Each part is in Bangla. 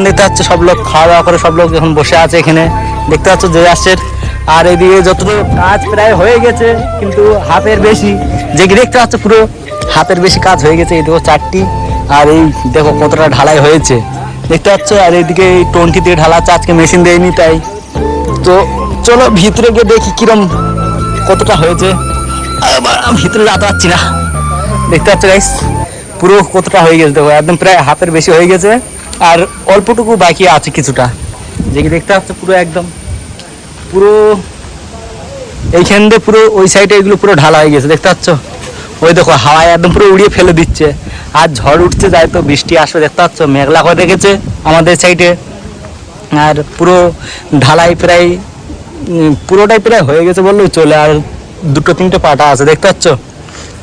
দেখতে পাচ্ছ সব লোক খাওয়া দাওয়া করে সব লোক এখন বসে আছে এখানে দেখতে পাচ্ছ যে আসছে। আর এদিকে যতটুকু কাজ প্রায় হয়ে গেছে কিন্তু হাফের বেশি, যে দেখতে পাচ্ছ পুরো হাফের বেশি কাজ হয়ে গেছে। এই দেখো চারটি, আর এই দেখো কতটা ঢালাই হয়েছে দেখতে পাচ্ছ। আর এইদিকে এই টন্টি দিয়ে ঢালাচ্ছে, আজকে মেশিন দেয়নি তাই। তো চলো ভিতরে গিয়ে দেখি কিরম কতটা হয়েছে। ভিতরে যেতে পারছি না, দেখতে পাচ্ছ গাইস পুরো কতটা হয়ে গেছে। দেখো একদম প্রায় হাফের বেশি হয়ে গেছে, আর অল্পটুকু বাকি আছে কিছুটা, যে কি দেখতে পাচ্ছ পুরো একদম পুরো এইখান দিয়ে পুরো ওই সাইডে এগুলো পুরো ঢালা হয়ে গেছে দেখতে পাচ্ছ। ওই দেখো হাওয়ায় একদম পুরো উড়িয়ে ফেলে দিচ্ছে, আর ঝড় উঠছে যায় তো বৃষ্টি আসবে দেখতে পাচ্ছ। মেঘলা করে রেখেছে আমাদের সাইডে, আর পুরো ঢালাই প্রায় পুরোটাই প্রায় হয়ে গেছে বললেও চলে। আর দুটো তিনটে পাটা আছে দেখতে পাচ্ছ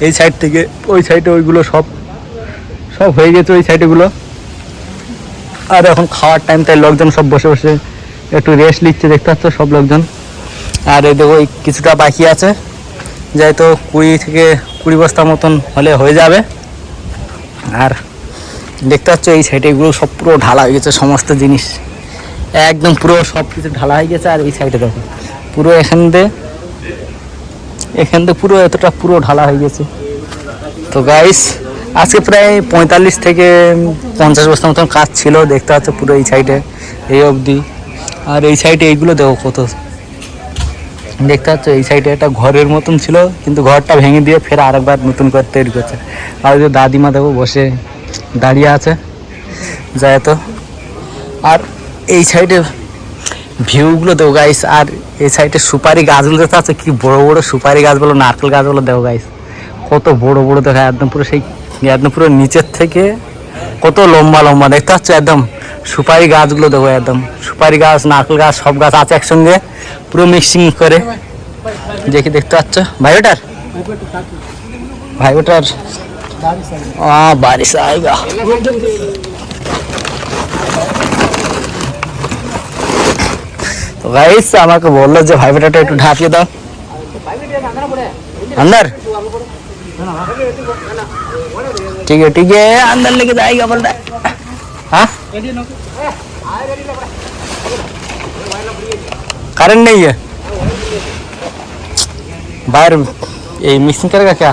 এই সাইড থেকে ওই সাইডে, ওইগুলো সব সব হয়ে গেছে ওই সাইডেগুলো। আর এখন খাওয়ার টাইম তাই লোকজন সব বসে বসে একটু রেস্ট নিচ্ছে দেখতে পাচ্ছ সব লোকজন। আর এই দেখো কিছুটা বাকি আছে, যাই তো 20 বস্তা মতন হলে হয়ে যাবে। আর দেখতে পাচ্ছ এই সাইডে এগুলো সব পুরো ঢালা হয়ে গেছে, সমস্ত জিনিস একদম পুরো সব কিছু ঢালা হয়ে গেছে। আর এই সাইডে দেখো পুরো এখান দিয়ে পুরো এতটা পুরো ঢালা হয়ে গেছে। তো গাইস আজকে প্রায় 45 থেকে 50 বস্তা মতন কাজ ছিল দেখতে পাচ্ছ পুরো এই সাইডে এই অবধি। আর এই সাইডে এইগুলো দেখো কত দেখতে পাচ্ছ। এই সাইডে একটা ঘরের মতন ছিল কিন্তু ঘরটা ভেঙে দিয়ে ফের আরেকবার নতুন করে তৈরি করছে। আর ওই দাদিমা দেখো বসে দাঁড়িয়ে আছে যায় তো। আর এই সাইডে ভিউগুলো দেখো গাইস। আর এই সাইডে সুপারি গাছগুলো দেখতে পাচ্ছ, কি বড় বড় সুপারি গাছ বলো নারকেল গাছগুলো দেখো গাইস কত বড় বড় দেখা, একদম পুরো সেই একদম পুরো নিচের থেকে কত লম্বা লম্বা দেখতে পাচ্ছ। একদম সুপারি গাছগুলো দেখো, একদম সুপারি গাছ নারকেল গাছ সব গাছ আছে একসঙ্গে পুরো মিক্সিং করে, দেখি দেখতে পাচ্ছ। ভাই ওটার বারিশ আয়েগা। তো গাইস আমাকে বললো যে ভাইবেটাটা একটু ঢাকিয়ে দাও अंदर। ठीक है अंदर लेके जाएगा बोल रहा है। हाँ करंट नहीं है बाहर, ये मिक्सिंग करेगा क्या?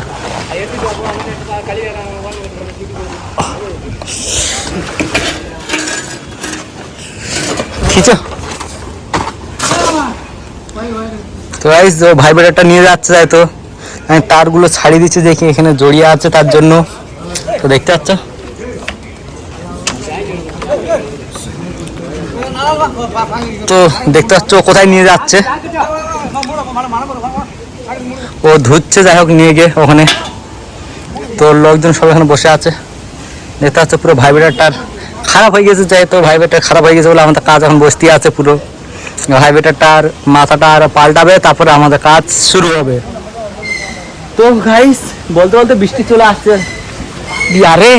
खींचो। তো গাইস जो ভাই বেটাটা নিয়ে যাচ্ছে যায় তো আমি তারগুলো ছাড়িয়ে দিচ্ছি, দেখি এখানে জড়িয়ে আছে তার জন্য। তো দেখতে পাচ্ছ তো দেখতে পাচ্ছ কোথায় নিয়ে যাচ্ছে, ও ধুচ্ছে যাই হোক নিয়ে গিয়ে ওখানে। তো লোকজন সব এখানে বসে আছে দেখতে পাচ্ছ। পুরো ভাই বেটারটার খারাপ হয়ে গেছে, যাই তো ভাই বেটার খারাপ হয়ে গেছে বলে আমাদের কাজ এখন বসতে আছে। পুরো ভাই বেটারটার মাথাটা আর পাল্টাবে, তারপরে আমাদের কাজ শুরু হবে। তো গাইস বলতে বলতে বৃষ্টি চলে আসছে। আরে